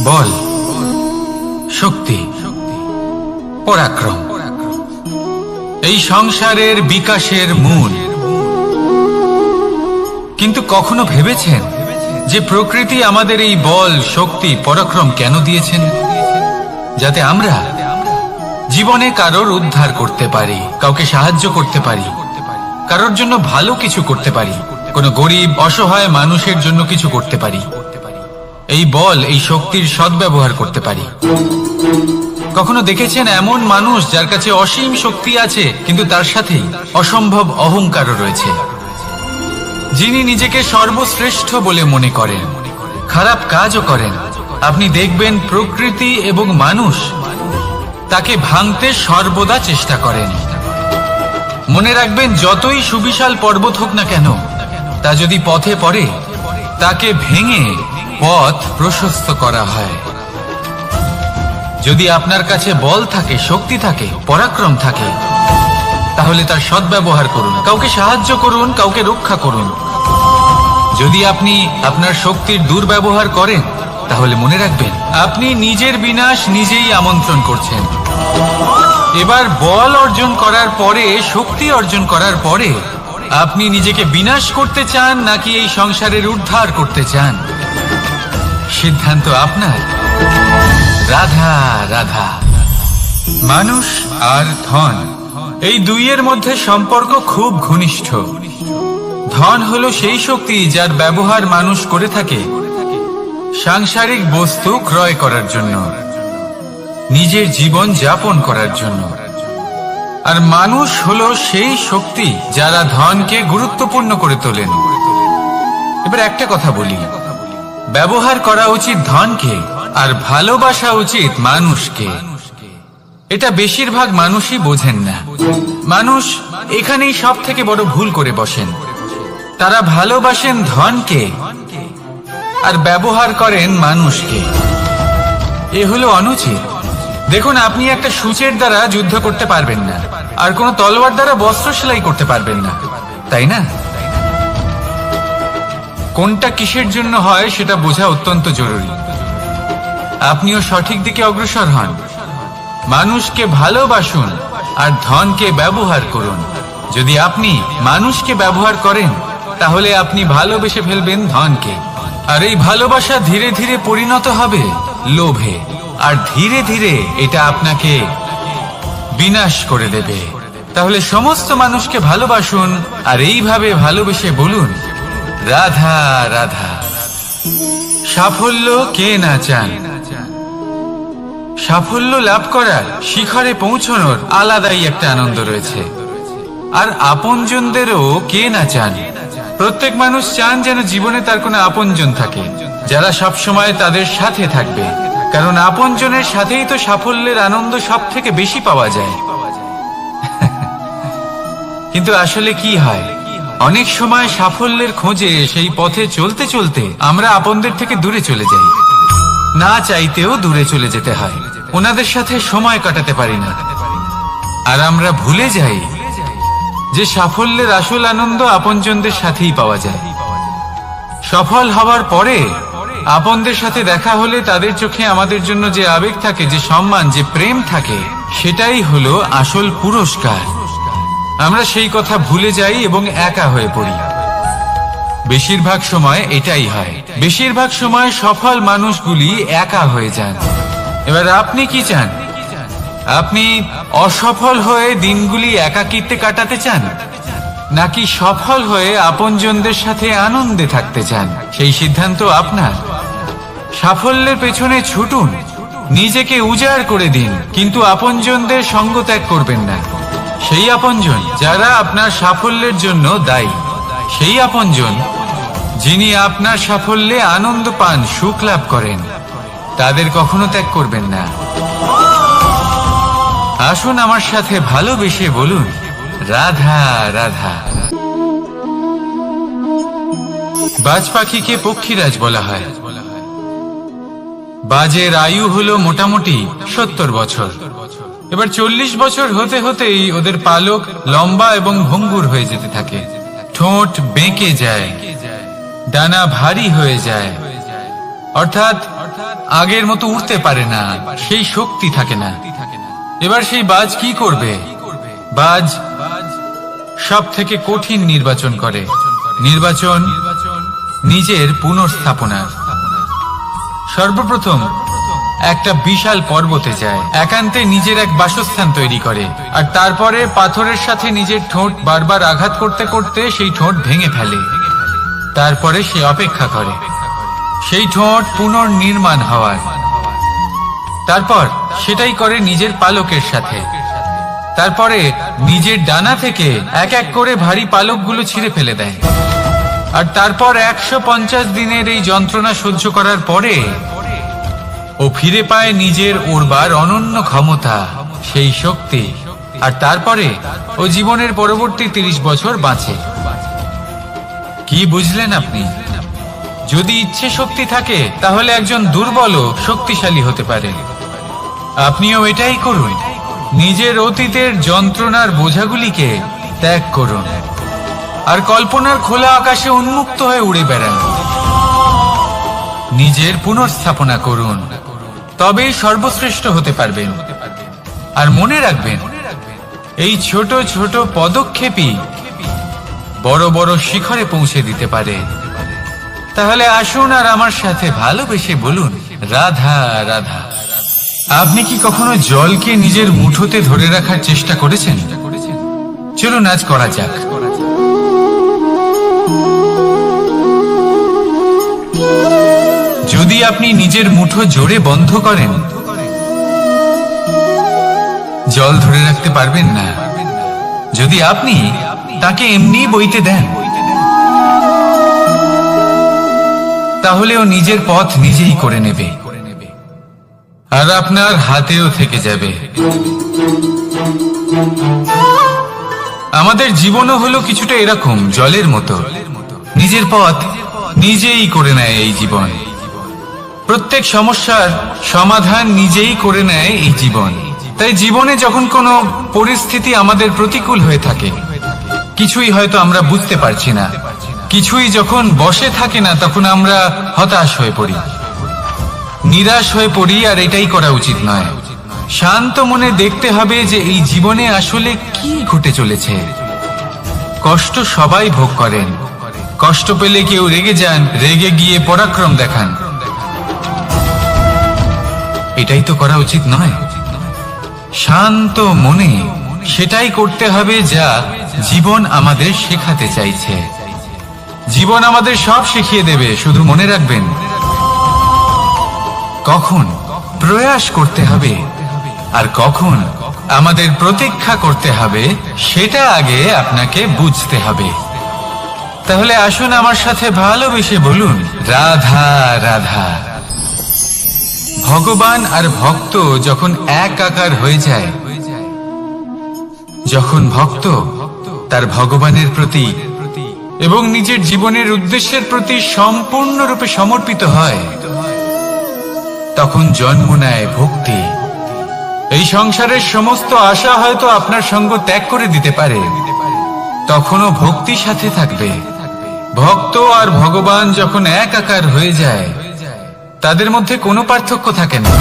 বল, শক্তি, পরাক্রম এই সংসারের বিকাশের মূল। কিন্তু কখনো ভেবেছেন যে প্রকৃতি আমাদের এই বল, শক্তি, পরাক্রম কেন দিয়েছেন? যাতে আমরা জীবনে কারোর উদ্ধার করতে পারি, কাউকে সাহায্য করতে পারি, কারোর জন্য ভালো কিছু করতে পারি, কোনো গরিব অসহায় মানুষের জন্য কিছু করতে পারি, এই বল, এই শক্তির সদ্ব্যবহার করতে পারি। কখনো দেখেছেন এমন মানুষ যার কাছে অসীম শক্তি আছে, কিন্তু তার সাথেই অসম্ভব অহংকারও রয়েছে, যিনি নিজেকে সর্বশ্রেষ্ঠ বলে মনে করেন, খারাপ কাজও করেন। আপনি দেখবেন প্রকৃতি এবং মানুষ তাকে ভাঙতে সর্বদা চেষ্টা করেন। মনে রাখবেন, যতই সুবিশাল পর্বত হোক না কেন, তা যদি পথে পড়ে তাকে ভেঙে পথ প্রশস্ত করা হয়। যদি আপনার কাছে বল থাকে, শক্তি থাকে, পরাক্রম থাকে, তাহলে তার সদ্ব্যবহার করুন, কাউকে সাহায্য করুন, কাউকে রক্ষা করুন। যদি আপনি আপনার শক্তির দুর্ব্যবহার করেন, তাহলে মনে রাখবেন আপনি নিজের বিনাশ নিজেই আমন্ত্রণ করছেন। এবার বল অর্জন করার পরে, শক্তি অর্জন করার পরে আপনি নিজেকে বিনাশ করতে চান নাকি এই সংসারের উদ্ধার করতে চান? সিদ্ধান্ত আপনার। রাধা রাধা। মানুষ আর ধন, এই দুইয়ের মধ্যে সম্পর্ক খুব ঘনিষ্ঠ। ধন হলো সেই শক্তি যার ব্যবহার মানুষ করে থাকে সাংসারিক বস্তু ক্রয় করার জন্য, নিজের জীবন যাপন করার জন্য। আর মানুষ হলো সেই শক্তি যারা ধনকে গুরুত্বপূর্ণ করে তোলেন। এবার একটা কথা বলি, ব্যবহার করা উচিত ধনকে আর ভালোবাসা উচিত মানুষকে। এটা বেশিরভাগ মানুষই বোঝেন না। মানুষ এখানেই সব থেকে বড় ভুল করে বসেন। তারা ভালোবাসেন ধনকে আর ব্যবহার করেন মানুষকে। এ হলো অনুচিত। দেখুন, আপনি একটা সূচের দ্বারা যুদ্ধ করতে পারবেন না, আর কোনো তলোয়ার দ্বারা বস্ত্র সেলাই করতে পারবেন না, তাই না? কোনটা কিসের জন্য হয় সেটা বোঝা অত্যন্ত জরুরি। আপনিও সঠিক দিকে অগ্রসর হন। মানুষকে ভালোবাসুন আর ধনকে ব্যবহার করুন। যদি আপনি মানুষকে ব্যবহার করেন, তাহলে আপনি ভালোবেসে ফেলবেন ধনকে, আর এই ভালোবাসা ধীরে ধীরে পরিণত হবে লোভে, আর ধীরে ধীরে এটা আপনাকে বিনাশ করে দেবে। তাহলে সমস্ত মানুষকে ভালোবাসুন আর এইভাবে ভালোবেসে বলুন, রাধা রাধা। সাফল্য কে না চান? সাফল্য লাভ করার, শিখরে পৌঁছানোর আলাদাই একটা আনন্দ রয়েছে। আর আপনজনদেরও কে না চান? প্রত্যেক মানুষ চান যেন জীবনে তার কোনো আপনজন থাকে, যারা সবসময় তাদের সাথে থাকবে। কারণ আপনজনের সাথেই তো সাফল্যের আনন্দ সব থেকে বেশি পাওয়া যায়। কিন্তু আসলে কি হয়, অনেক সময় সাফল্যের খোঁজে সেই পথে চলতে চলতে আমরা আপনদের থেকে দূরে চলে যাই। না চাইতেও দূরে চলে যেতে হয়, ওনাদের সাথে সময় কাটাতে পারি না। আর আমরা ভুলে যাই যে সাফল্যের আসল আনন্দ আপনজনদের সাথেই পাওয়া যায়। সফল হওয়ার পরে আপনদের সাথে দেখা হলে তাদের চোখে আমাদের জন্য যে আবেগ থাকে, যে সম্মান, যে প্রেম থাকে, সেটাই হলো আসল পুরস্কার। আমরা সেই কথা ভুলে যাই এবং একা হয়ে পড়ি। বেশিরভাগ সময় এটাই হয়। বেশিরভাগ সময় সফল মানুষগুলি একা হয়ে যান। এবার আপনি কি চান? আপনি অসফল হয়ে দিনগুলি একাকিত্বে কাটাতে চান, নাকি সফল হয়ে আপনজনদের সাথে আনন্দে থাকতে চান? সেই সিদ্ধান্ত আপনার। সাফল্যের পেছনে ছুটুন, নিজেকে উজাড় করে দিন, কিন্তু আপনজনদের সঙ্গ ত্যাগ করবেন না। সেই আপনজন যারা আপনার সাফল্যের জন্য দায়ী, সেই আপনজন যিনি আপনার সাফল্যে আনন্দ পান, সুখ লাভ করেন, তাদের কখনো ত্যাগ করবেন না। আসুন আমার সাথে ভালোবেসে বলুন, রাধা রাধা। বাজ পাখিকে পক্ষীরাজ বলা হয়। বাজের আয়ু হলো মোটামুটি 70 বছর। এবার 40 বছর হতে হতেই ওদের পালক লম্বা এবং ভঙ্গুর হয়ে যেতে থাকে, ঠোঁট বেঁকে যায়, ডানা ভারী হয়ে যায়, অর্থাৎ আগের মতো উঠতে পারে না, সেই শক্তি থাকে না। এবার সেই বাজ কি করবে? বাজ সব থেকে কঠিন নির্বাচন করে, নির্বাচন নিজের পুনর্স্থাপনা। সর্বপ্রথম একটা বিশাল পর্বতে যায়, একান্তে নিজের এক বাসস্থান তৈরি করে, আর তারপরে পাথরের সাথে নিজের ঠোঁট বারবার আঘাত করতে করতে সেই ঠোঁট ভেঙে ফেলে। তারপরে সে অপেক্ষা করে সেই ঠোঁট পুনর্নির্মাণ হওয়ার। তারপর সেটাই করে নিজের পালকের সাথে। তারপরে নিজের ডানা থেকে এক এক করে ভারী পালকগুলো ছিঁড়ে ফেলে দেয়। আর তারপর 150 দিনের এই যন্ত্রণা সহ্য করার পরে ও ফিরে পায় নিজের উড়বার অনন্য ক্ষমতা, সেই শক্তি। আর তারপরে ও জীবনের পরবর্তী 30 বছর বাঁচে। কি বুঝলেন আপনি? যদি ইচ্ছে শক্তি থাকে তাহলে একজন দুর্বলও শক্তিশালী হতে পারে। আপনিও এটাই করুন, নিজের অতীতের যন্ত্রণার বোঝাগুলিকে ত্যাগ করুন আর কল্পনার খোলা আকাশে উন্মুক্ত হয়ে উড়ে বেড়ান। নিজের পুনর্স্থাপনা করুন, তবেই সর্বশ্রেষ্ঠ হতে পারবেন। আর মনে রাখবেন, এই ছোট ছোট পদক্ষেপই বড় বড় শিখরে পৌঁছে দিতে পারে। তাহলে আসুন আর আমার সাথে ভালোবেসে বলুন, রাধা রাধা। আপনি কি কখনো জলকে নিজের মুঠোতে ধরে রাখার চেষ্টা করেছেন? চলুন আজ করা যাক। যদি আপনি নিজের মুঠো জোরে বন্ধ করেন, জল ধরে রাখতে পারবেন না। যদি আপনি তাকে এমনি বইতে দেন, তাহলে ও নিজের পথ নিজেই করে নেবে আর আপনার হাতেও থেকে যাবে। আমাদের জীবনও হলো কিছুটা এরকম, জলের মতো। নিজের পথ নিজেই করে নেয় এই জীবন। প্রত্যেক সমস্যার সমাধান নিজেই করে নেয় এই জীবন। তাই জীবনে যখন কোনো পরিস্থিতি আমাদের প্রতিকূল হয়ে থাকে, কিছুই হয়তো আমরা বুঝতে পারছি না, কিছুই যখন বসে থাকে না, তখন আমরা হতাশ হয়ে পড়ি, নিরাশ হয়ে পড়ি। আর এটাই করা উচিত নয়। শান্ত মনে দেখতে হবে যে এই জীবনে আসলে কি ঘটে চলেছে। কষ্ট সবাই ভোগ করেন। কষ্ট পেলে কেউ রেগে যান, রেগে গিয়ে পরাক্রম দেখান। এটাই তো করা উচিত নয়। শান্ত মনে সেটাই করতে হবে যা জীবন আমাদের শেখাতে চাইছে। জীবন আমাদের সব শিখিয়ে দেবে, শুধু মনে রাখবেন কখন প্রয়াস করতে হবে আর কখন আমাদের প্রতীক্ষা করতে হবে, সেটা আগে আপনাকে বুঝতে হবে। তাহলে আসুন আমার সাথে ভালোবেসে বলুন, রাধা রাধা। ভগবান আর ভক্ত যখন এক আকার হয়ে যায়, যখন ভক্ত তার ভগবানের প্রতি এবং নিজের জীবনের উদ্দেশ্যের প্রতি সম্পূর্ণরূপে সমর্পিত হয়, তখন জন্ম নেয় ভক্তি। এই সংসারের সমস্ত আশা হয়তো আপনার সঙ্গ ত্যাগ করে দিতে পারে, তখনও ভক্তি সাথে থাকবে। ভক্ত আর ভগবান যখন এক আকার হয়ে যায়, তাদের মধ্যে কোনো পার্থক্য থাকে না।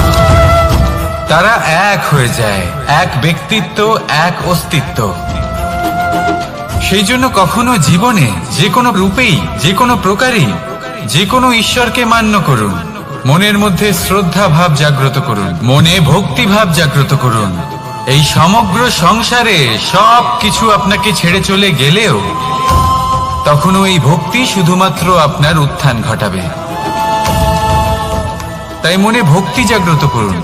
তারা এক হয়ে যায়, এক ব্যক্তিত্ব, এক অস্তিত্ব। সেই জন্য কখনো জীবনে যে কোনো রূপেই, যে কোনো প্রকারেই, যে কোনো ঈশ্বরকে মান্য করুন। মনের মধ্যে শ্রদ্ধা ভাব জাগ্রত করুন, মনে ভক্তি ভাব জাগ্রত করুন। এই সমগ্র সংসারে সব কিছু আপনাকে ছেড়ে চলে গেলেও তখনও এই ভক্তি শুধুমাত্র আপনার উত্থান ঘটাবে। তাই মনে ভক্তি জাগ্রত করুন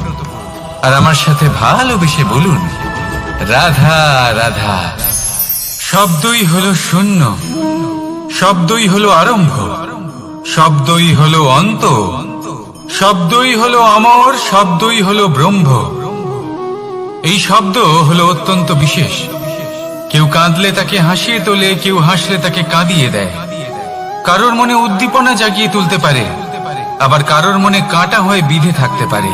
আর আমার সাথে ভালোবেসে বলুন, রাধা রাধা। শব্দই হলো শূন্য, শব্দই হলো আরম্ভ, শব্দই হলো অন্ত, শব্দই হলো অমর, শব্দই হলো ব্রহ্ম। এই শব্দ হলো অত্যন্ত বিশেষ। কেউ কাঁদলে তাকে হাসিয়ে তোলে, কেউ হাসলে তাকে কাঁদিয়ে দেয়। কারোর মনে উদ্দীপনা জাগিয়ে তুলতে পারে, আবার কারোর মনে কাঁটা হয়ে বিঁধে থাকতে পারে।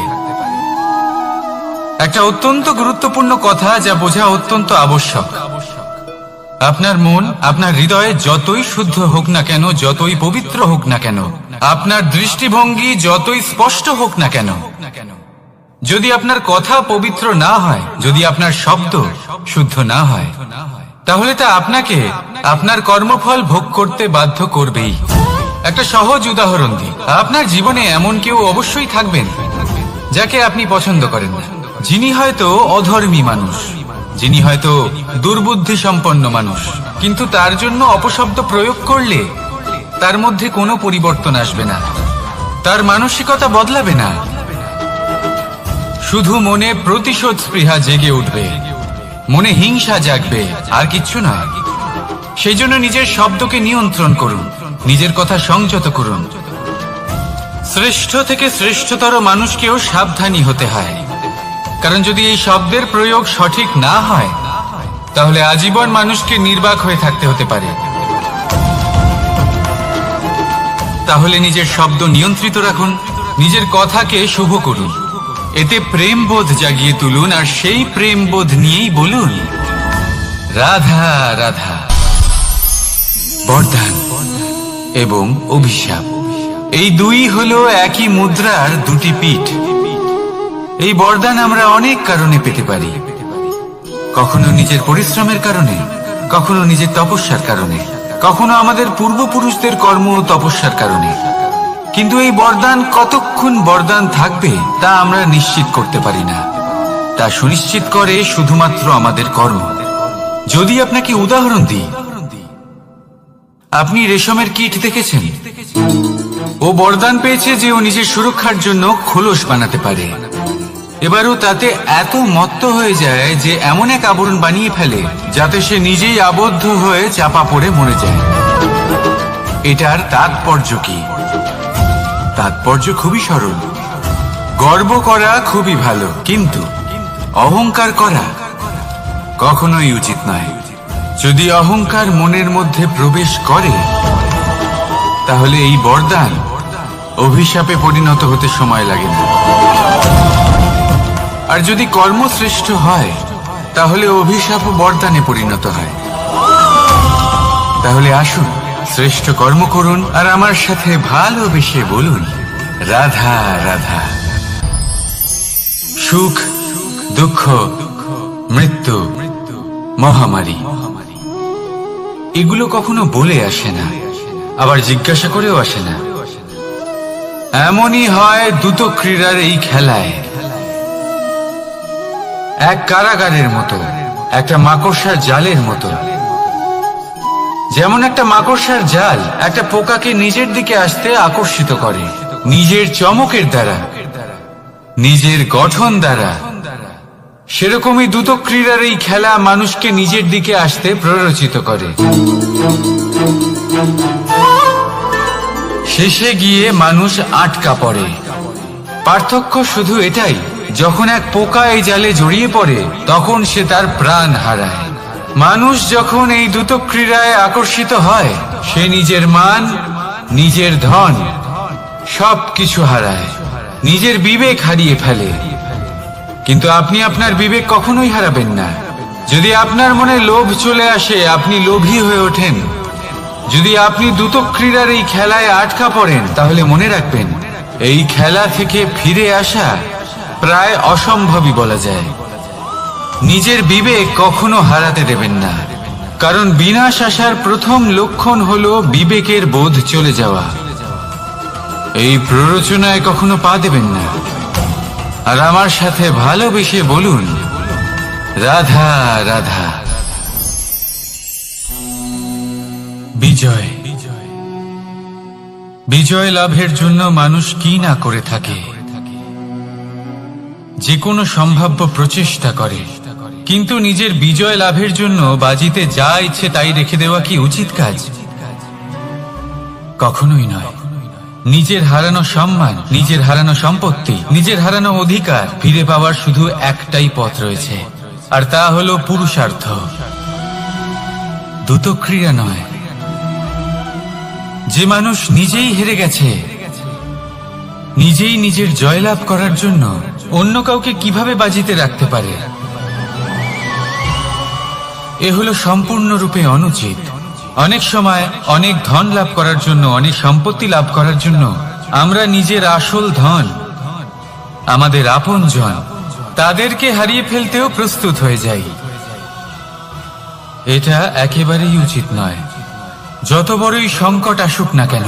একটা অত্যন্ত গুরুত্বপূর্ণ কথা যা বোঝা অত্যন্ত আবশ্যক। আপনার মন, আপনার হৃদয় যতই শুদ্ধ হোক না কেন, যতই পবিত্র হোক না কেন, আপনার দৃষ্টিভঙ্গি যতই স্পষ্ট হোক না কেন, যদি আপনার কথা পবিত্র না হয়, যদি আপনার শব্দ শুদ্ধ না হয়, তাহলে তা আপনাকে আপনার কর্মফল ভোগ করতে বাধ্য করবেই। একটা সহজ উদাহরণ দিই। আপনার জীবনে এমন কেউ অবশ্যই থাকবেন যাকে আপনি পছন্দ করেন না, যিনি হয়তো অধর্মী মানুষ, যিনি হয়তো দুর্বুদ্ধি সম্পন্ন মানুষ, কিন্তু তার জন্য অপশব্দ প্রয়োগ করলে তার মধ্যে কোনো পরিবর্তন আসবে না, তার মানসিকতা বদলাবে না, শুধু মনে প্রতিশোধ স্পৃহা জেগে উঠবে, মনে হিংসা জাগবে, আর কিচ্ছু নয়। সেই জন্য নিজের শব্দকে নিয়ন্ত্রণ করুন, নিজের কথা সংযত করুন। শ্রেষ্ঠ থেকে শ্রেষ্ঠতর মানুষকেও সাবধানী হতে হয়, কারণ যদি এই শব্দের প্রয়োগ সঠিক না হয়, তাহলে আজীবন মানুষকে নির্বাক হয়ে থাকতে হতে পারে। তাহলে নিজের শব্দ নিয়ন্ত্রিত রাখুন, নিজের কথাকে শুভ করুন, এতে প্রেমবোধ জাগিয়ে তুলুন, আর সেই প্রেমবোধ নিয়েই বলুন রাধা রাধা। বরদান এবং অভিশাপ, এই দুই হলো একই মুদ্রার দুটি পিঠ। এই বরদান আমরা অনেক কারণে পেতে পারি, কখনো নিজের পরিশ্রমের কারণে, কখনো নিজের তপস্যার কারণে, কখনো আমাদের পূর্বপুরুষদের কর্ম ও তপস্যার কারণে। কিন্তু এই বরদান কতক্ষণ বরদান থাকবে তা আমরা নিশ্চিত করতে পারি না, তা সুনিশ্চিত করে শুধুমাত্র আমাদের কর্ম। যদি আপনাকে উদাহরণ দিই, আপনি রেশমের কীট দেখেছেন? ও বরদান পেয়েছে যে ও নিজের সুরক্ষার জন্য খোলস বানাতে পারে। এবারও তাতে এত মত্ত হয়ে যায় যে এমন এক আবরণ বানিয়ে ফেলে যাতে সে নিজেই আবদ্ধ হয়ে চাপা পড়ে মরে যায়। এটার তাৎপর্য কি? তাৎপর্য খুবই সরল। গর্ব করা খুবই ভালো, কিন্তু অহংকার করা কখনোই উচিত নয়। যদি অহংকার মনের মধ্যে প্রবেশ করে, তাহলে এই বরদান অভিশাপে পরিণত হতে সময় লাগে না। আর যদি কর্মশ্রেষ্ঠ হয়, তাহলে অভিশাপ বরদানে পরিণত হয়। তাহলে আসুন শ্রেষ্ঠ কর্ম করুন, আর আমার সাথে ভালোবেসে বলুন রাধা রাধা। সুখ, দুঃখ, মৃত্যু, মহামারী, এগুলো কখনো বলে আসে না, আবার জিজ্ঞাসা করেও আসে না। এমনই হয় দ্রুত ক্রীড়ার এই খেলায়। এক কারাগারের মতো, একটা মাকড়সার জালের মতো। যেমন একটা মাকড়সার জাল একটা পোকাকে নিজের দিকে আসতে আকর্ষিত করে, নিজের চমকের দ্বারা, নিজের গঠন দ্বারা। সেরকমই দ্রুত ক্রীড়ার এই খেলা মানুষকে নিজের দিকে আসতে প্ররোচিত করে। শেষে গিয়ে মানুষ আটকা পড়ে। পার্থক্য শুধু এটাই, যখন এক পোকা এই জালে জড়িয়ে পড়ে, তখন সে তার প্রাণ হারায়। মানুষ যখন এই দ্রুত ক্রীড়ায় আকর্ষিত হয়, সে নিজের মান, নিজের ধন সবকিছু হারায়, নিজের বিবেক হারিয়ে ফেলে। কিন্তু আপনি আপনার বিবেক কখনোই হারাবেন না। যদি আপনার মনে লোভ চলে আসে, আপনি লোভী হয়ে ওঠেন। যদি আপনি দ্রুত ক্রীড়ার এই খেলায় আটকা পড়েন, তাহলে মনে রাখবেন, এই খেলা থেকে ফিরে আসা প্রায় অসম্ভবই বলা যায়। নিজের বিবেক কখনো হারাতে দেবেন না, কারণ বিনাশ আসার প্রথম লক্ষণ হলো বিবেকের বোধ চলে যাওয়া। এই প্ররোচনায় কখনো পা দেবেন না। আর আমার সাথে ভালোবেসে বলুন রাধা রাধা। বিজয়, বিজয় লাভের জন্য মানুষ কি না করে থাকে, যে কোনো সম্ভাব্য প্রচেষ্টা করে। কিন্তু নিজের বিজয় লাভের জন্য বাজিতে যা ইচ্ছে তাই রেখে দেওয়া কি উচিত কাজ? কখনোই নয়। নিজের হারানো সম্মান, নিজের হারানো সম্পত্তি, নিজের হারানো অধিকার ফিরে পাওয়ার শুধু একটাই পথ রয়েছে, আর তা হলো পুরুষার্থ, দ্রুত ক্রীড়া নয়। যে মানুষ নিজেই হেরে গেছে, নিজেই নিজের জয়লাভ করার জন্য অন্য কাউকে কিভাবে বাজিতে রাখতে পারে? এ হলো সম্পূর্ণরূপে অনুচিত। অনেক সময় অনেক ধন লাভ করার জন্য, অনেক সম্পত্তি লাভ করার জন্য আমরা নিজের আসল ধন, আমাদের আপনজন, তাদেরকে হারিয়ে ফেলতেও প্রস্তুত হয়ে যাই। এটা একেবারেই উচিত নয়। যত বড়ই সংকট আসুক না কেন,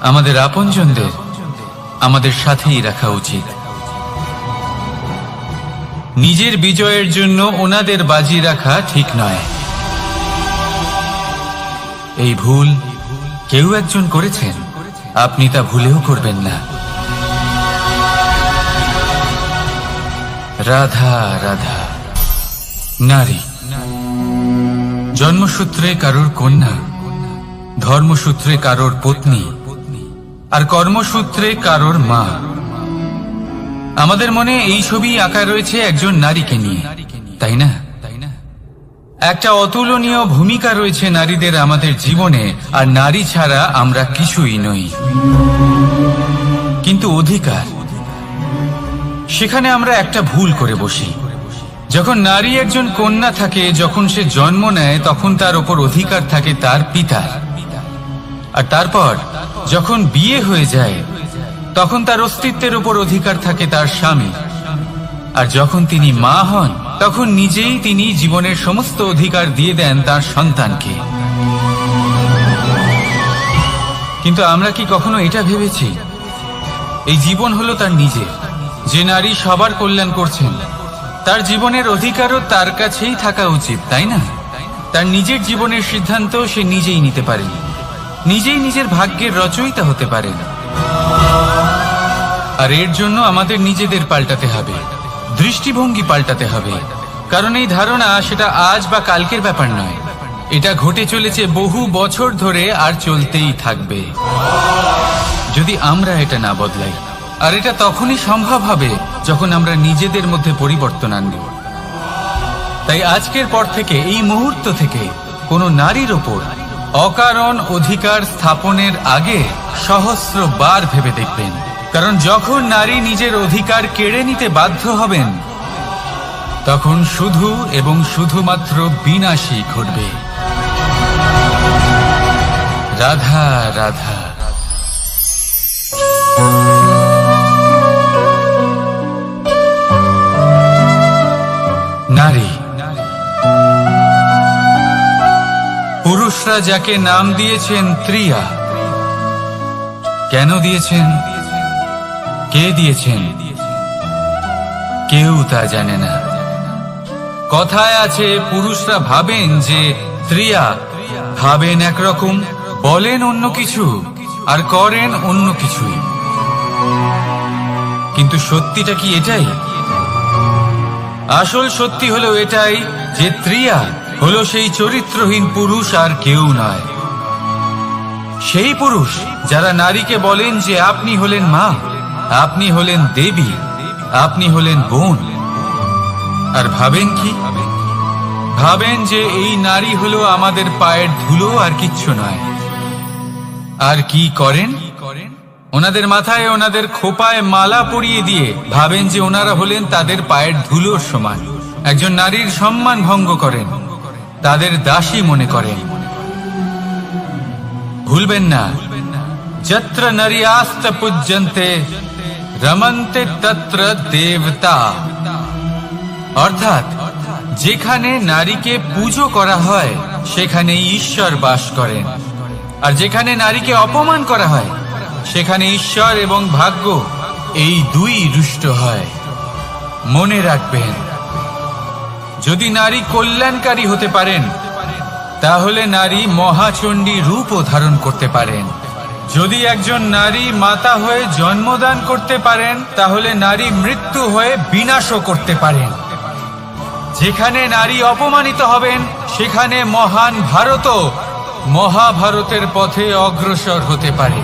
আমাদের আপনজনদের আমাদের সাথেই রাখা উচিত। নিজের বিজয়ের জন্য ওনাদের বাজি রাখা ঠিক নয়। এই ভুল কেউ একজন করেছেন, আপনি তা ভুলেও করবেন না। রাধা রাধা। নারী জন্মসূত্রে কারোর কন্যা, ধর্মসূত্রে কারোর পত্নী, আর কর্মসূত্রে কারোর মা। আমাদের মনে এই ছবি আঁকা রয়েছে একজন নারীকে নিয়ে, তাই না? একটা অতুলনীয় ভূমিকা রয়েছে নারীদের আমাদের জীবনে, আর নারী ছাড়া আমরা কিছুই নই। কিন্তু অধিকার, সেখানে আমরা একটা ভুল করে বসি। যখন নারী একজন কন্যা থাকে, যখন সে জন্ম নেয়, তখন তার ওপর অধিকার থাকে তার পিতার। আর তারপর যখন বিয়ে হয়ে যায়, তখন তার অস্তিত্বের উপর অধিকার থাকে তার স্বামী। আর যখন তিনি মা হন, তখন নিজেই তিনি জীবনের সমস্ত অধিকার দিয়ে দেন তার সন্তানকে। কিন্তু আমরা কি কখনো এটা ভেবেছি এই জীবন হলো তার নিজের? যে নারী সবার কল্যাণ করছেন, তার জীবনের অধিকারও তার কাছেই থাকা উচিত, তাই না? তার নিজের জীবনের সিদ্ধান্ত সে নিজেই নিতে পারেন, নিজেই নিজের ভাগ্যের রচয়িতা হতে পারেন। আর এর জন্য আমাদের নিজেদের পাল্টাতে হবে, দৃষ্টিভঙ্গি পাল্টাতে হবে। কারণ এই ধারণা সেটা আজ বা কালকের ব্যাপার নয়, এটা ঘটে চলেছে বহু বছর ধরে আর চলতেই থাকবে যদি আমরা এটা না বদলাই। আর এটা তখনই সম্ভব হবে যখন আমরা নিজেদের মধ্যে পরিবর্তন আনব। তাই আজকের পর থেকে, এই মুহূর্ত থেকে, কোনো নারীর ওপর অকারণ অধিকার স্থাপনের আগে সহস্রবার ভেবে দেখবেন। কারণ যখন নারী নিজের অধিকার কেড়ে নিতে বাধ্য হবেন, তখন শুধু এবং শুধুমাত্র বিনাশই ঘটবে। রাধা রাধা। নারী, পুরুষরা যাকে নাম দিয়েছেন ত্রিয়া, কেন দিয়েছেন, কে দিয়েছেন, কেউ তা জানে না। কথায় আছে, পুরুষরা ভাবেন যে ত্রিয়া, ভাবেন একরকম, বলেন অন্য কিছু, আর করেন অন্য কিছুই। কিন্তু সত্যিটা কি এটাই? আসল সত্যি হলো এটাই যে ত্রিয়া হলো সেই চরিত্রহীন পুরুষ, আর কেউ নয়। সেই পুরুষ যারা নারীকে বলেন যে আপনি হলেন মা, আপনি হলেন দেবী, আপনি হলেন বোন। আর ভাবেন কি? ভাবেন যে এই নারী হলো আমাদের পায়ের ধুলো, আর কিচ্ছু নয়। আর কি করেন? ওনাদের মাথায়, ওনাদের খোপায় মালা পরিয়ে দিয়ে ভাবেন যে ওনারা হলেন তাদের পায়ের ধুলোর সমান। একজন নারীর সম্মান ভঙ্গ করেন, তাদের দাসী মনে করেন। ভুলবেন না, যত্র নারীয়াস্ত পূজ্যন্তে রমন্তে তত্র দেবতা। অর্থাৎ যেখানে নারীকে পুজো করা হয়, সেখানে ঈশ্বর বাস করেন। আর যেখানে নারীকে অপমান করা হয়, সেখানে ঈশ্বর এবং ভাগ্য এই দুই রুষ্ট হয়। মনে রাখবেন, যদি নারী কল্যাণকারী হতে পারেন, তাহলে নারী মহাচণ্ডী রূপও ধারণ করতে পারেন। যদি একজন নারী মাতা হয়ে জন্মদান করতে পারেন, তাহলে নারী মৃত্যু হয়ে বিনাশও করতে পারেন। যেখানে নারী অপমানিত হবেন, সেখানে মহান ভারতও মহাভারতের পথে অগ্রসর হতে পারে।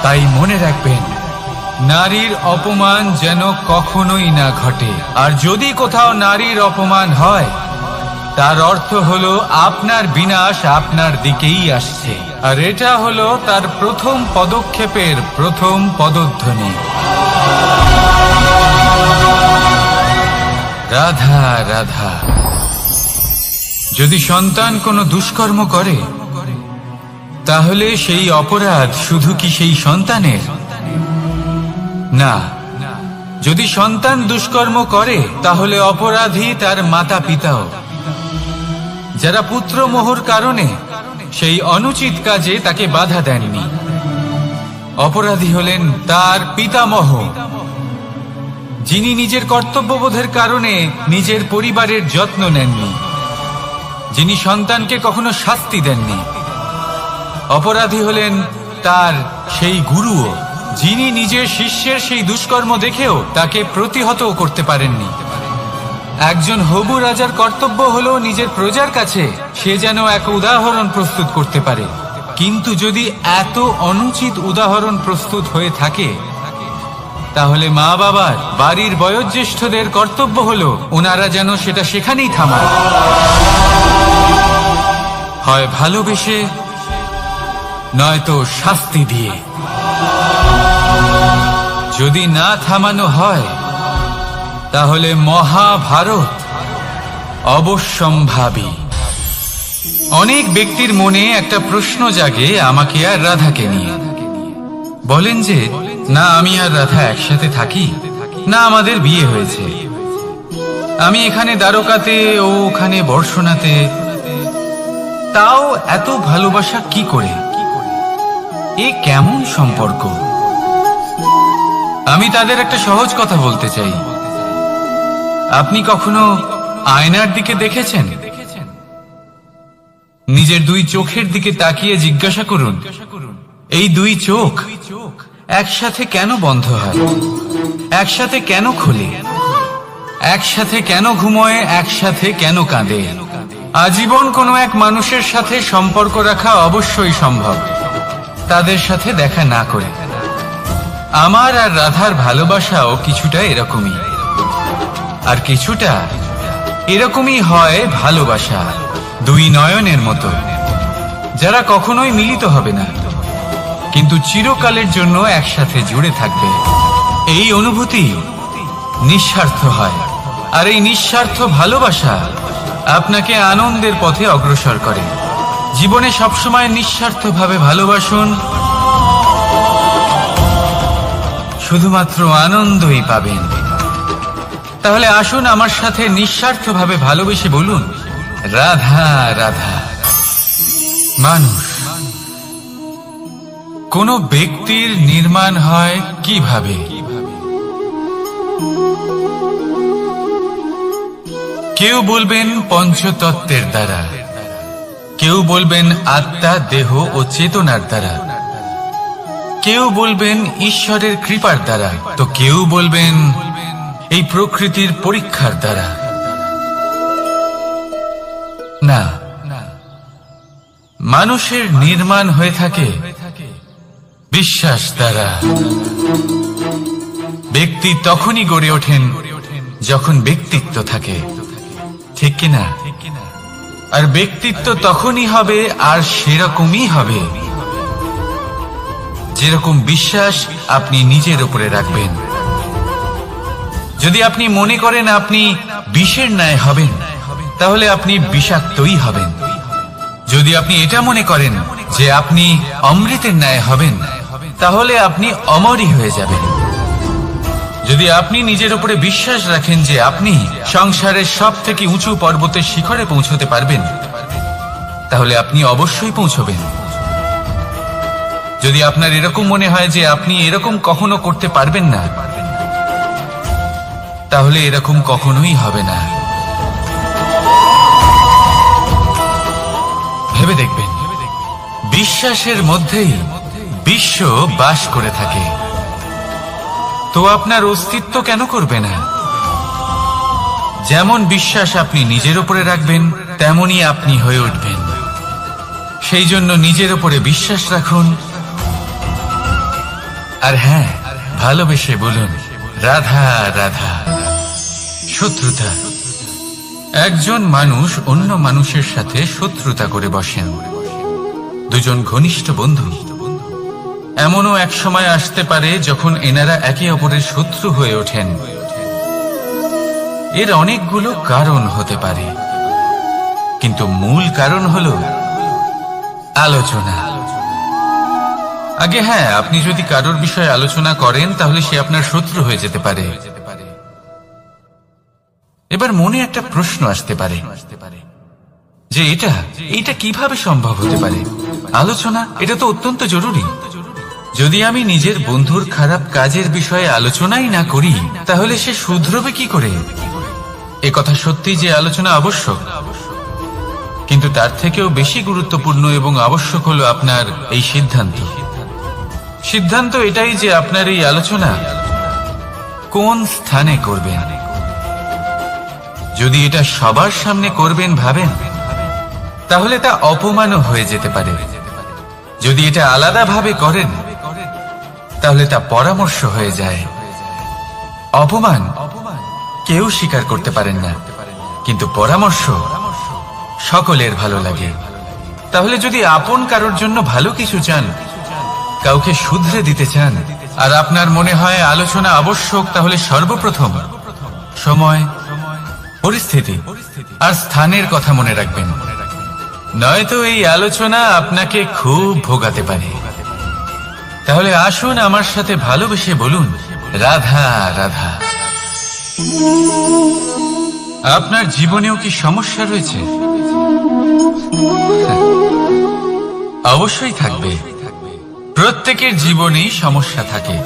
তাই মনে রাখবেন, নারীর অপমান যেন কখনোই না ঘটে। আর যদি কোথাও নারীর অপমান হয়, তার অর্থ হলো আপনার বিনাশ আপনার দিকেই আসছে। আর এটা হলো তার প্রথম পদক্ষেপের প্রথম পদধ্বনি। রাধা রাধা। যদি সন্তান কোনো দুষ্কর্ম করে তাহলে সেই অপরাধ শুধু কি সেই সন্তানের? না, যদি সন্তান দুষ্কর্ম করে তাহলে অপরাধী তার মাতা পিতাও, যারা পুত্র মোহর কারণে সেই অনুচিত কাজে তাকে বাধা দেননি। অপরাধী হলেন তার পিতামহ, যিনি নিজের কর্তব্যবোধের কারণে নিজের পরিবারের যত্ন নেননি, যিনি সন্তানকে কখনো শাস্তি দেননি। অপরাধী হলেন তার সেই গুরুও, যিনি নিজের শিষ্যের সেই দুষ্কর্ম দেখেও তাকে প্রতিহত করতে পারেননি। একজন হবু রাজার কর্তব্য হলো নিজের প্রজার কাছে সে যেন এক উদাহরণ প্রস্তুত করতে পারে, কিন্তু যদি এত অনুচিত উদাহরণ প্রস্তুত হয়ে থাকে তাহলে মা বাবার, বাড়ির বয়োজ্যেষ্ঠদের কর্তব্য হলো ওনারা যেন সেটা সেখানেই থামায়, হয় ভালোবেসে নয়তো শাস্তি দিয়ে। যদি না থামানো হয় তাহলে মহাভারত অবশ্যম্ভাবী। অনেক ব্যক্তির মনে একটা প্রশ্ন জাগে আমাকে আর রাধাকে নিয়ে। বলেন যে না আমি আর রাধা একসাথে থাকি, না আমাদের বিয়ে হয়েছে, আমি এখানে দ্বারকাতে ও ওখানে বর্ষণাতে, তাও এত ভালোবাসা কি করে? এ কেমন সম্পর্ক? আমি তাদের একটা সহজ কথা বলতে চাই। আপনি কখনো আয়নার দিকে দেখেছেন? নিজের দুই চোখের দিকে তাকিয়ে জিজ্ঞাসা করুন, এই দুই চোখ একসাথে কেন বন্ধ হয়, একসাথে কেন খোলে, একসাথে কেন ঘুমোয়, একসাথে কেন কাঁদে? আজীবন কোনো এক মানুষের সাথে সম্পর্ক রাখা অবশ্যই সম্ভব, তাদের সাথে দেখা না করে। আমার আর রাধার ভালোবাসাও কিছুটা এরকমই, আর কিছুটা এরকমই হয় ভালোবাসা দুই নয়নের মতো, যারা কখনোই মিলিত হবে না কিন্তু চিরকালের জন্য একসাথে জুড়ে থাকবে। এই অনুভূতি নিঃস্বার্থ হয়, আর এই নিঃস্বার্থ ভালোবাসা আপনাকে আনন্দের পথে অগ্রসর করে। জীবনে সবসময় নিঃস্বার্থভাবে ভালোবাসুন, শুধুমাত্র আনন্দই পাবেন। তাহলে আসুন আমার সাথে নিঃস্বার্থভাবে ভালোবেসে বলুন, রাধা রাধা। মানুষ, কোন ব্যক্তির নির্মাণ হয় কিভাবে? কেউ বলবেন পঞ্চতত্ত্বের দ্বারা, কেউ বলবেন আত্মা, দেহ ও চেতনার দ্বারা, কেউ বলবেন ঈশ্বরের কৃপার দ্বারা, তো কেউ বলবেন এই প্রকৃতির পরীক্ষার দ্বারা। না, মানুষের নির্মাণ হয়ে থাকে বিশ্বাস দ্বারা। ব্যক্তি তখনই গড়ে ওঠেন যখন ব্যক্তিত্ব থাকে, ঠিক কিনা? আর ব্যক্তিত্ব তখনই হবে আর সেরকমই হবে যেরকম বিশ্বাস আপনি নিজের উপরে রাখবেন। যদি আপনি মনে করেন আপনি বিষের ন্যায় হবেন তাহলে আপনি বিষাক্তই হবেন। যদি আপনি এটা মনে করেন যে আপনি অমৃতের ন্যায় হবেন তাহলে আপনি অমরই হয়ে যাবেন। যদি আপনি নিজের উপরে বিশ্বাস রাখেন যে আপনি সংসারের সব থেকে উঁচু পর্বতের শিখরে পৌঁছতে পারবেন তাহলে আপনি অবশ্যই পৌঁছবেন। যদি আপনার এরকম মনে হয় যে আপনি এরকম কখনো করতে পারবেন না তাহলে এরকম কখনোই হবে না। ভেবে দেখবেন, বিশ্বাসের মধ্যেই বিশ্ব বাস করে থাকে, তো আপনার অস্তিত্ব কেন করবে না? যেমন বিশ্বাস আপনি নিজের উপরে রাখবেন তেমনই আপনি হয়ে উঠবেন। সেই জন্য নিজের উপরে বিশ্বাস রাখুন, আর হ্যাঁ, ভালোবেসে বলুন রাধা রাধা। শত্রুতা, একজন মানুষ অন্য মানুষের সাথে শত্রুতা করে বসেন। দুজন ঘনিষ্ঠ বন্ধু, এমনও এক সময় আসতে পারে যখন এনারা একে অপরের শত্রু হয়ে ওঠেন। এর অনেকগুলো কারণ হতে পারে, কিন্তু মূল কারণ হলো আলোচনা। আগে হ্যাঁ, আপনি যদি কারোর বিষয়ে আলোচনা করেন তাহলে সে আপনার শত্রু হয়ে যেতে পারে। এবার মনে একটা প্রশ্ন আসতে পারে যে এটা কিভাবে সম্ভব হতে পারে? আলোচনা এটা তো অত্যন্ত জরুরি। যদি আমি নিজের বন্ধুর খারাপ কাজের বিষয়ে আলোচনাই না করি তাহলে সে শুধরবে কি করে? এ কথা সত্যি যে আলোচনা আবশ্যক, কিন্তু তার থেকেও বেশি গুরুত্বপূর্ণ এবং আবশ্যক হলো আপনার এই সিদ্ধান্ত এটাই যে আপনার এই আলোচনা কোন স্থানে করবেন। যদি এটা সবার সামনে করবেন ভাবেন, তাহলে তা অপমানও হয়ে যেতে পারে। যদি এটা আলাদাভাবে করেন তাহলে তা পরামর্শ হয়ে যায়। অপমান কেউ স্বীকার করতে পারেন না, কিন্তু পরামর্শ সকলের ভালো লাগে। তাহলে যদি আপন কারোর জন্য ভালো কিছু চান, কাউকে শুধরে দিতে চান, আর আপনার মনে হয় আলোচনা আবশ্যক, তাহলে সর্বপ্রথম সময়, পরিস্থিতি আর স্থানের কথা মনে রাখবেন, নয়তো এই আলোচনা আপনাকে খুব ভোগাতে পারে। তাহলে আসুন আমার সাথে ভালোবেসে বলুন, রাধা রাধা। আপনার জীবনেও কি সমস্যা রয়েছে? অবশ্যই থাকবে। প্রত্যেকের জীবনেই সমস্যা থাকে।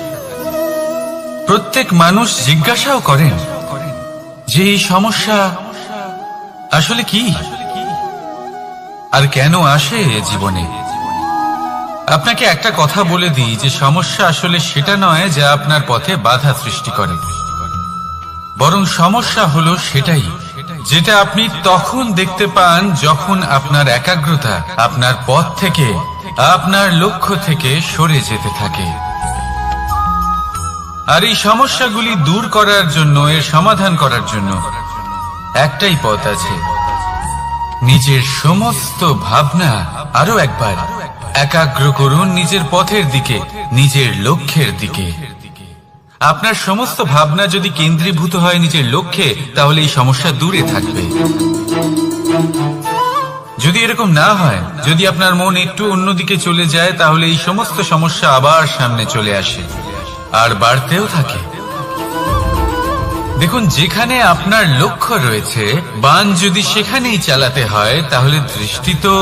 প্রত্যেক মানুষ জিজ্ঞাসাও করেন যে এই সমস্যা আসলে কি আর কেন আসে জীবনে। আপনাকে একটা কথা বলে দিই যে সমস্যা আসলে সেটা নয় যা আপনার পথে বাধা সৃষ্টি করে, বরং সমস্যা হলো সেটাই যেটা আপনি তখন দেখতে পান যখন আপনার একাগ্রতা আপনার পথ থেকে, আপনার লক্ষ্য থেকে সরে যেতে থাকে। আর এই সমস্যাগুলি দূর করার জন্য, এর সমাধান করার জন্য একটাই পথ আছে, নিজের সমস্ত ভাবনা আরো একবার একাগ্র করুন নিজের পথের দিকে, নিজের লক্ষ্যের দিকে। আপনার সমস্ত ভাবনা যদি কেন্দ্রীভূত হয় নিজের লক্ষ্যে, তাহলে এই সমস্যা দূরে থাকবে। যদি এরকম না হয়, যদি আপনার মন একটু অন্যদিকে চলে যায়, তাহলে এই সমস্ত সমস্যা আবার সামনে চলে আসে আর বাড়তেও থাকে। দেখুন, যেখানে আপনার লক্ষ্য রয়েছে, বাণ যদি সেখানেই চালাতে হয়, তাহলে দৃষ্টি তো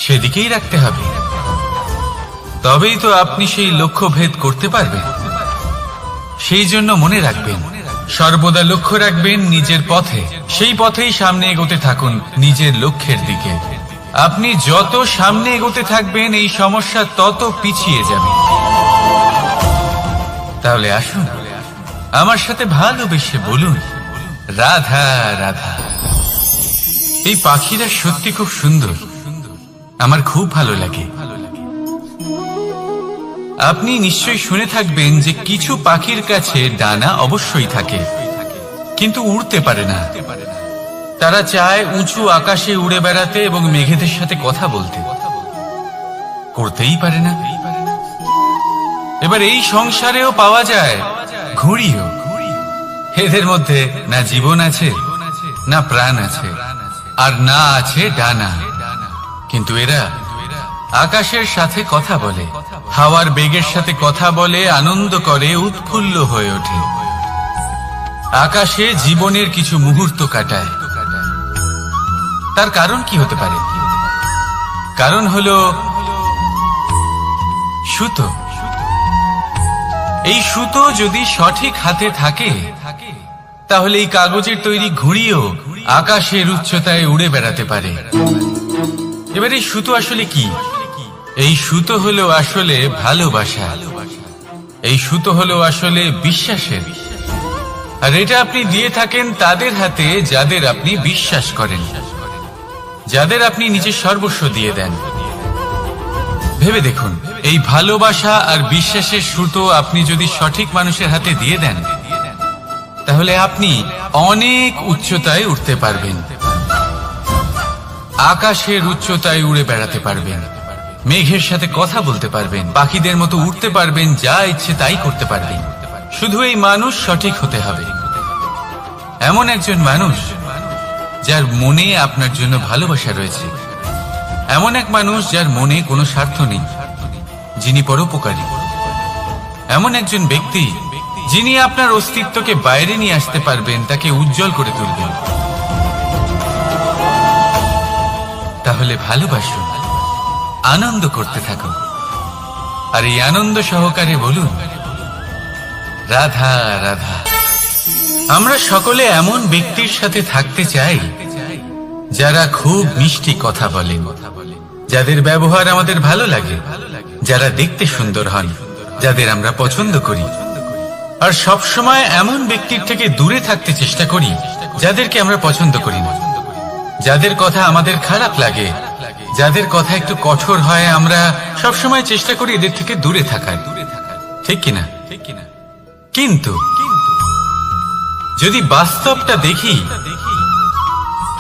সেদিকেই রাখতে হবে। তবেই তো আপনি সেই লক্ষ্য ভেদ করতে পারবেন। সেই জন্য মনে রাখবেন, সর্বদা লক্ষ্য রাখবেন নিজের পথে, সেই পথেই সামনে এগোতে থাকুন নিজের লক্ষ্যের দিকে। আপনি যত সামনে এগোতে থাকবেন এই সমস্যা তত পিছিয়ে যাবে। তাহলে আসুন আমার সাথে ভালোবেসে বলুন, রাধা রাধা। এই পাখিরা সত্যি খুব সুন্দর, আমার খুব ভালো লাগে। আপনি নিশ্চয়ই শুনে থাকবেন যে কিছু পাখির কাছে ডানা অবশ্যই থাকে, কিন্তু উড়তে পারে না। তারা চায় উঁচু আকাশে উড়ে বেড়াতে এবং মেঘেদের সাথে কথা বলতে, করতেই পারে না। এবার এই সংসারেও পাওয়া যায় ঘুড়িও। এদের মধ্যে না জীবন আছে, না প্রাণ আছে, আর না আছে ডানা, কিন্তু এরা আকাশের সাথে কথা বলে, হাওয়ার বেগের সাথে কথা বলে, আনন্দ করে, উৎফুল্ল হয়ে ওঠে। আকাশে জীবনের কিছু মুহূর্ত কাটায়। তার কারণ কি হতে পারে? কারণ হলো সুতো। এই সুতো যদি সঠিক হাতে থাকে, তাহলে এই কাগজের তৈরি ঘুড়িও আকাশের উচ্চতায় উড়ে বেড়াতে পারে। এবার এই সুতো আসলে কি? এই সুতো হলো আসলে ভালোবাসা। এই সুতো হলো আসলে বিশ্বাসের। আর এটা আপনি দিয়ে থাকেন তাদের হাতে যাদের আপনি বিশ্বাস করেন, যাদের আপনি নিজের সর্বস্ব দিয়ে দেন। ভেবে দেখুন, এই ভালোবাসা আর বিশ্বাসের সুতো আপনি যদি সঠিক মানুষের হাতে দিয়ে দেন, তাহলে আপনি অনেক উচ্চতায় উঠতে পারবেন, আকাশের উচ্চতায় উড়ে বেড়াতে পারবেন, মেঘের সাথে কথা বলতে পারবেন, পাখিদের মতো উঠতে পারবেন, যা ইচ্ছে তাই করতে পারবেন। শুধু এই মানুষ সঠিক হতে হবে। এমন একজন মানুষ যার মনে আপনার জন্য ভালোবাসা রয়েছে, এমন এক মানুষ যার মনে কোনো স্বার্থ নেই, যিনি পরোপকারী, এমন একজন ব্যক্তি যিনি আপনার অস্তিত্বকে বাইরে নিয়ে আসতে পারবেন, তাকে উজ্জ্বল করে তুলবেন। তাহলে ভালোবাসুন, আনন্দ করতে থাকুন, আর এই আনন্দ সহকারে বলুন, রাধা রাধা। আমরা সকলে এমন ব্যক্তির সাথে থাকতে চাই যারা খুব মিষ্টি কথা বলেন, যাদের ব্যবহার আমাদের ভালো লাগে, যারা দেখতে সুন্দর হন, যাদের আমরা পছন্দ করি। আর সব সময় এমন ব্যক্তির থেকে দূরে থাকতে চেষ্টা করি যাদেরকে আমরা পছন্দ করি না, যাদের কথা আমাদের খারাপ লাগে, যাদের কথা একটু কঠোর হয়। আমরা সব সময় চেষ্টা করি এদের থেকে দূরে থাকার, ঠিক কিনা? কিন্তু যদি বাস্তবটা দেখি,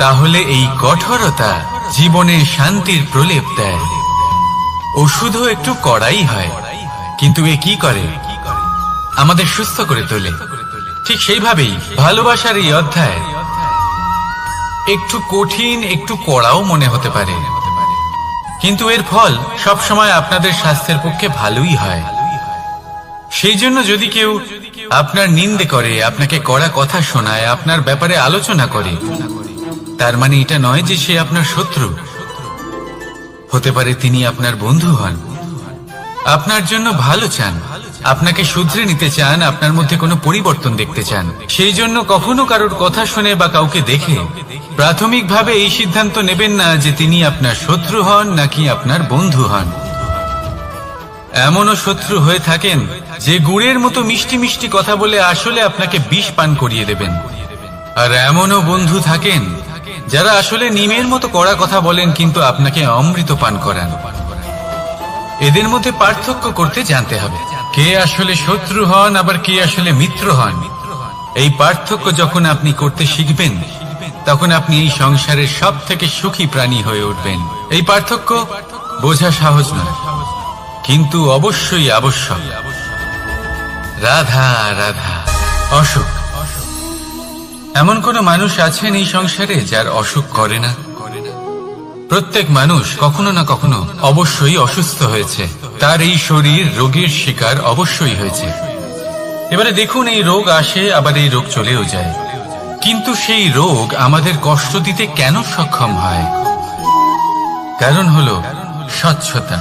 তাহলে এই কঠোরতা জীবনে শান্তির প্রলেপ দেয়। ওষুধও একটু কড়াই হয়, কিন্তু এ কি করে? আমাদের সুস্থ করে তোলে। ঠিক সেইভাবেই ভালোবাসার এই অধ্যায় একটু কঠিন, একটু কড়াও মনে হতে পারে, কিন্তু এর ফল সবসময় আপনাদের স্বাস্থ্যের পক্ষে ভালোই হয়। সেই জন্য যদি কেউ আপনার নিন্দে করে, আপনাকে কড়া কথা শোনায়, আপনার ব্যাপারে আলোচনা করে, তার মানে এটা নয় যে সে আপনার শত্রু। হতে পারে তিনি আপনার বন্ধু হন, আপনার জন্য ভালো চান, আপনাকে শুধরে নিতে চান, আপনার মধ্যে কোনো পরিবর্তন দেখতে চান। সেই জন্য কখনো কারোর কথা শুনে বা কাউকে দেখে প্রাথমিকভাবে এই সিদ্ধান্ত নেবেন না যে তিনি আপনার শত্রু হন নাকি আপনার বন্ধু হন। এমনও শত্রু হয়ে থাকেন যে গুড়ের মতো মিষ্টি মিষ্টি কথা বলে আসলে আপনাকে বিষ পান করিয়ে দেবেন। আর এমনও বন্ধু থাকেন যারা আসলে নিমের মতো কড়া কথা বলেন, কিন্তু আপনাকে অমৃত পান করান। এদের মধ্যে পার্থক্য করতে জানতে হবে, কে আসলে শত্রু হন আবার কে আসলে মিত্র হন। এই পার্থক্য যখন আপনি করতে শিখবেন, তখন আপনি এই সংসারের সব থেকে সুখী প্রাণী হয়ে উঠবেন। এই পার্থক্য বোঝা সহজ নয়, কিন্তু অবশ্যই আবশ্যক। রাধা রাধা। অসুখ। এমন কোন মানুষ আছেন এই সংসারে যার অসুখ করে না? প্রত্যেক মানুষ কখনো না কখনো অবশ্যই অসুস্থ হয়েছে, তার এই শরীর রোগের শিকার অবশ্যই হয়েছে। এবারে দেখুন, এই রোগ আসে আবার এই রোগ চলেও যায়, কিন্তু সেই রোগ আমাদের কষ্ট দিতে কেন সক্ষম হয়? কারণ হলো স্বচ্ছতা।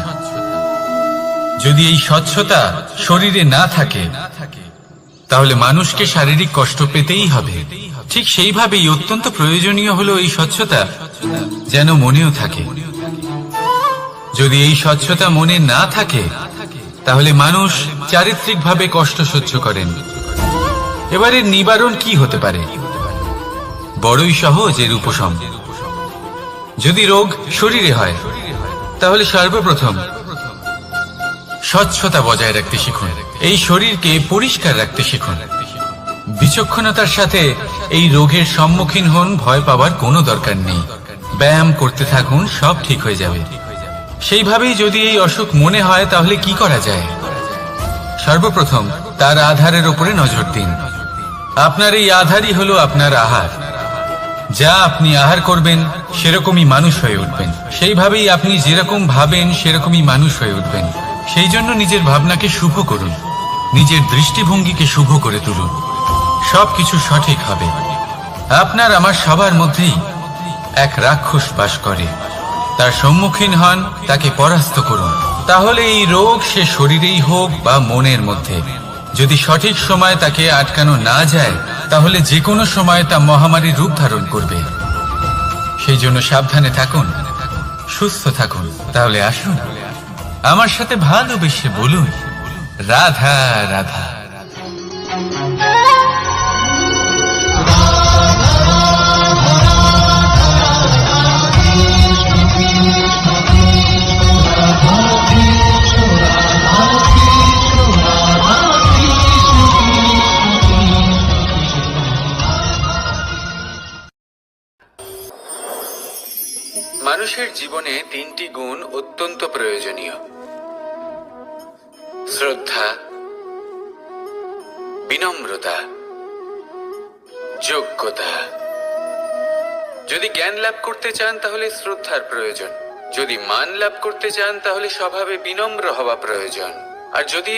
যদি এই স্বচ্ছতা শরীরে না থাকে, তাহলে মানুষকে শারীরিক কষ্ট পেতেই হবে। ঠিক সেইভাবেই অত্যন্ত প্রয়োজনীয় হলো এই স্বচ্ছতা যেন মনেও থাকে। যদি এই স্বচ্ছতা মনে না থাকে, তাহলে মানুষ চারিত্রিকভাবে কষ্ট সহ্য করেন। এবারে নিবারণ কি হতে পারে? বড়ই সহজ এর উপশম। যদি রোগ শরীরে হয়, তাহলে সর্বপ্রথম স্বচ্ছতা বজায় রাখতে শিখুন, এই শরীরকে পরিষ্কার রাখতে শিখুন। বিচক্ষণতার সাথে এই রোগের সম্মুখীন হন, ভয় পাওয়ার কোনো দরকার নেই। ব্যায়াম করতে থাকুন, সব ঠিক হয়ে যাবে। সেইভাবেই যদি এই অসুখ মনে হয়, তাহলে কি করা যায়? সর্বপ্রথম তার আধারের উপরে নজর দিন। আপনার এই আধারই হলো আপনার আহার। যা আপনি আহার করবেন, সেরকমই মানুষ হয়ে উঠবেন। সেইভাবেই আপনি যেরকম ভাবেন, সেরকমই মানুষ হয়ে উঠবেন। সেই জন্য নিজের ভাবনাকে শুভ করুন, নিজের দৃষ্টিভঙ্গিকে শুভ করে তুলুন, সবকিছু সঠিক হবে। আপনার আমার সবার মধ্যেই এক রাক্ষস বাস করে, তার সম্মুখীন হন, তাকে পরাস্ত করুন। তাহলে এই রোগ সে শরীরেই হোক বা মনের মধ্যে, যদি সঠিক সময় তাকে আটকানো না যায়, তাহলে যে কোনো সময় তা মহামারীর রূপ ধারণ করবে। সেই জন্য সাবধানে থাকুন, সুস্থ থাকুন। তাহলে আসুন, আমার সাথে ভালোবেসে বলুন, রাধা রাধা। মানুষের জীবনে তিনটি গুণ অত্যন্ত প্রয়োজনীয়: শ্রদ্ধা, বিনম্রতা যোগ্যতা। যদি জ্ঞান লাভ করতে চান তাহলে শ্রদ্ধার প্রয়োজন, যদি মান লাভ করতে চান তাহলে স্বভাবে বিনম্র হওয়া প্রয়োজন, আর যদি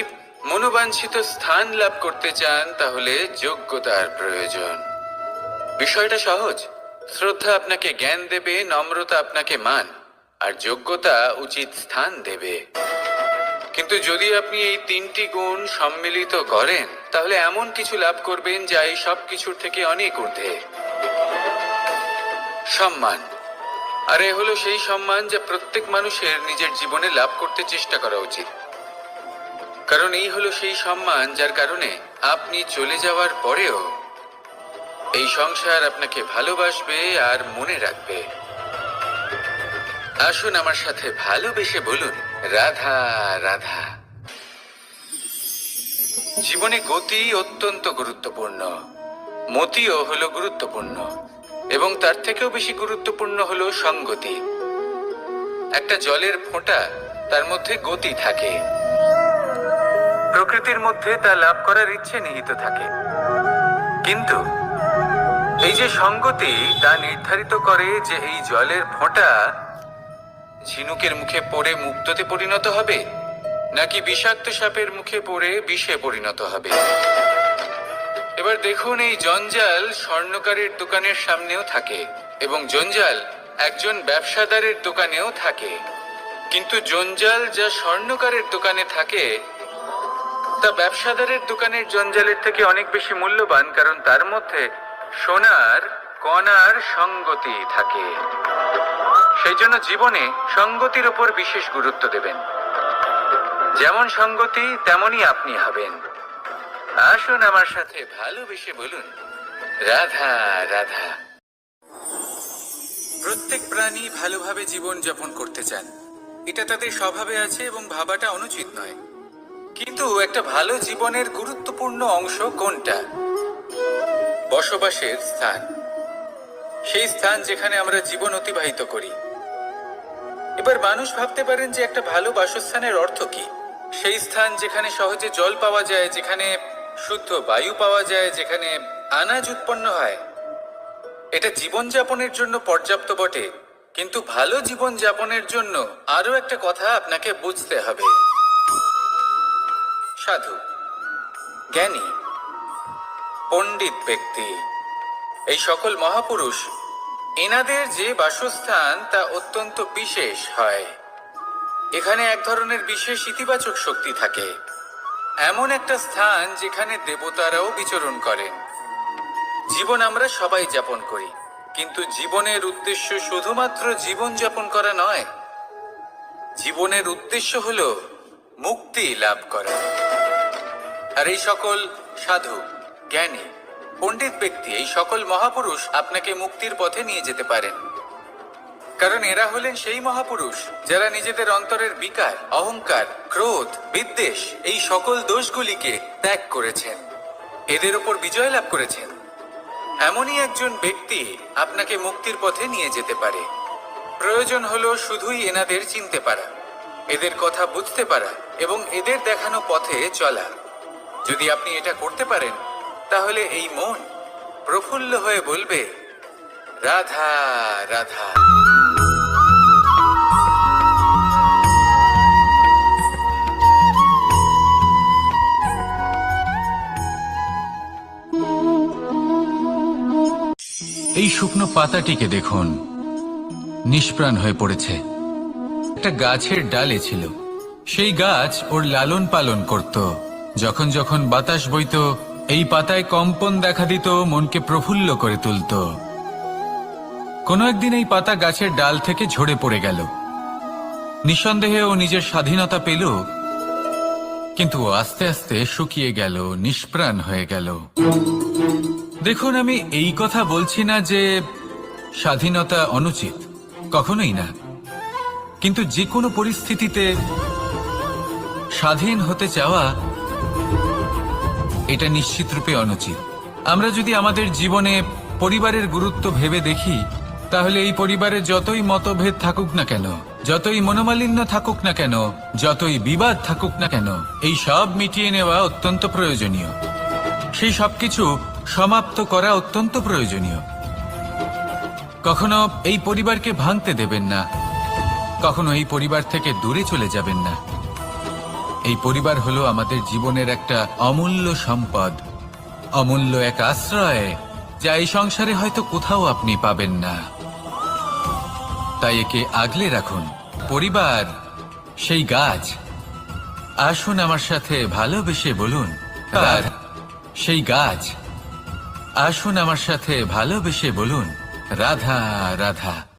মনোবাঞ্ছিত স্থান লাভ করতে চান তাহলে যোগ্যতার প্রয়োজন। বিষয়টা সহজ। শ্রদ্ধা আপনাকে জ্ঞান দেবে, নম্রতা আপনাকে মান, আর যোগ্যতা উচিত স্থান দেবে। কিন্তু যদি আপনি এই তিনটি গুণ সম্মিলিত করেন তাহলে এমন কিছু লাভ করবেন যা এই সব কিছুর থেকে অনেক ঊর্ধ্বে। সম্মান। আর এ হলো সেই সম্মান যা প্রত্যেক মানুষের নিজের জীবনে লাভ করতে চেষ্টা করা উচিত, কারণ এই হলো সেই সম্মান যার কারণে আপনি চলে যাওয়ার পরেও এই সংসার আপনাকে ভালোবাসবে আর মনে রাখবে। আসুন আমার সাথে ভালোবেসে বলুন, রাধা রাধা। জীবনে গতি অত্যন্ত গুরুত্বপূর্ণ, মতিও হলো গুরুত্বপূর্ণ, এবং তার থেকেও বেশি গুরুত্বপূর্ণ হলো সঙ্গতি। একটা জলের ফোঁটা, তার মধ্যে গতি থাকে, প্রকৃতির মধ্যে তা লাভ করার ইচ্ছে নিহিত থাকে, কিন্তু এই যে সঙ্গতি তা নির্ধারিত করে যে এই জলের ফোঁটা ঝিনুকের মুখে পড়ে মুক্ততে পরিণত হবে নাকি বিষাক্ত সাপের মুখে পড়ে বিষে পরিণত হবে। এবার দেখুন, এই জঞ্জাল স্বর্ণকারের দোকানের সামনেও থাকে এবং জঞ্জাল একজন ব্যবসাদারের দোকানেও থাকে, কিন্তু জঞ্জাল যা স্বর্ণকারের দোকানে থাকে তা ব্যবসাদারের দোকানের জঞ্জালের থেকে অনেক বেশি মূল্যবান, কারণ তার মধ্যে সোনার কণার সঙ্গতি থাকে। সেই জন্য জীবনে সঙ্গতির উপর বিশেষ গুরুত্ব দেবেন। যেমন সঙ্গতি তেমনই আপনি হবেন। আসুন আমার সাথে ভালোবেসে বলুন, রাধা রাধা। প্রত্যেক প্রাণী ভালোভাবে জীবন যাপন করতে চান, এটা তাদের স্বভাবে আছে এবং ভাবাটা অনুচিত নয়। কিন্তু একটা ভালো জীবনের গুরুত্বপূর্ণ অংশ কোনটা? বসবাসের স্থান, সেই স্থান যেখানে আমরা জীবন অতিবাহিত করি। এবার মানুষ ভাবতে পারেন যে একটা ভালো বাসস্থানের অর্থ কি? সেই স্থান যেখানে সহজে জল পাওয়া যায়, যেখানে শুদ্ধ বায়ু পাওয়া যায়, যেখানে আনাজ উৎপন্ন হয়। এটা জীবনযাপনের জন্য পর্যাপ্ত বটে, কিন্তু ভালো জীবন যাপনের জন্য আরো একটা কথা আপনাকে বুঝতে হবে। সাধু, জ্ঞানী, পণ্ডিত ব্যক্তি, এই সকল মহাপুরুষ, এনাদের যে বাসস্থান তা অত্যন্ত বিশেষ হয়। এখানে এক ধরনের বিশেষ ইতিবাচক শক্তি থাকে, এমন একটা স্থান যেখানে দেবতারাও বিচরণ করেন। জীবন আমরা সবাই যাপন করি, কিন্তু জীবনের উদ্দেশ্য শুধুমাত্র জীবন যাপন করা নয়। জীবনের উদ্দেশ্য হলো মুক্তি লাভ করা। আর এই সকল সাধু, জ্ঞানী, পণ্ডিত ব্যক্তি, এই সকল মহাপুরুষ আপনাকে মুক্তির পথে নিয়ে যেতে পারেন, কারণ এরা হলেন সেই মহাপুরুষ যারা নিজেদের অন্তরের বিকার, অহংকার, ক্রোধ, বিদ্বেষ, এই সকল দোষগুলিকে ত্যাগ করেছেন, এদের উপর বিজয় লাভ করেছেন। এমনই একজন ব্যক্তি আপনাকে মুক্তির পথে নিয়ে যেতে পারে। প্রয়োজন হলো শুধুই এনাদের চিনতে পারা, এদের কথা বুঝতে পারা এবং এদের দেখানো পথে চলা। যদি আপনি এটা করতে পারেন তাহলে এই মন প্রফুল্ল হয়ে বলবে, রাধা রাধা। এই শুকনো পাতাটিকে দেখুন, নিষ্প্রাণ হয়ে পড়েছে। একটা গাছের ডালে ছিল, সেই গাছ ওর লালন পালন করত। যখন যখন বাতাস বইত, এই পাতায় কম্পন দেখা দিত, মনকে প্রফুল্ল করে তুলত। কোনো একদিন এই পাতা গাছের ডাল থেকে ঝরে পড়ে গেল। নিঃসন্দেহে ও নিজের স্বাধীনতা পেল, কিন্তু আস্তে আস্তে শুকিয়ে গেল, নিষ্প্রাণ হয়ে গেল। দেখুন, আমি এই কথা বলছি না যে স্বাধীনতা অনুচিত, কখনোই না। কিন্তু যে কোনো পরিস্থিতিতে স্বাধীন হতে চাওয়া এটা নিশ্চিত রূপে অনুচিত। আমরা যদি আমাদের জীবনে পরিবারের গুরুত্ব ভেবে দেখি, তাহলে এই পরিবারে যতই মতভেদ থাকুক না কেন, যতই মনোমালিন্য থাকুক না কেন, যতই বিবাদ থাকুক না কেন, এই সব মিটিয়ে নেওয়া অত্যন্ত প্রয়োজনীয়। সেই সবকিছু সমাপ্ত করা অত্যন্ত প্রয়োজনীয়। কখনো এই পরিবারকে ভাঙতে দেবেন না, কখনো এই পরিবার থেকে দূরে চলে যাবেন না। এই পরিবার হলো আমাদের জীবনের একটা অমূল্য সম্পদ, অমূল্য এক আশ্রয়, যা এই সংসারে হয়তো কোথাও আপনি পাবেন না। তাই একে আগলে রাখুন। পরিবার সেই গাছ, আসুন আমার সাথে ভালোবেসে বলুন, আর সেই গাছ, আসুন আমার সাথে ভালোবেসে বলুন, রাধা রাধা।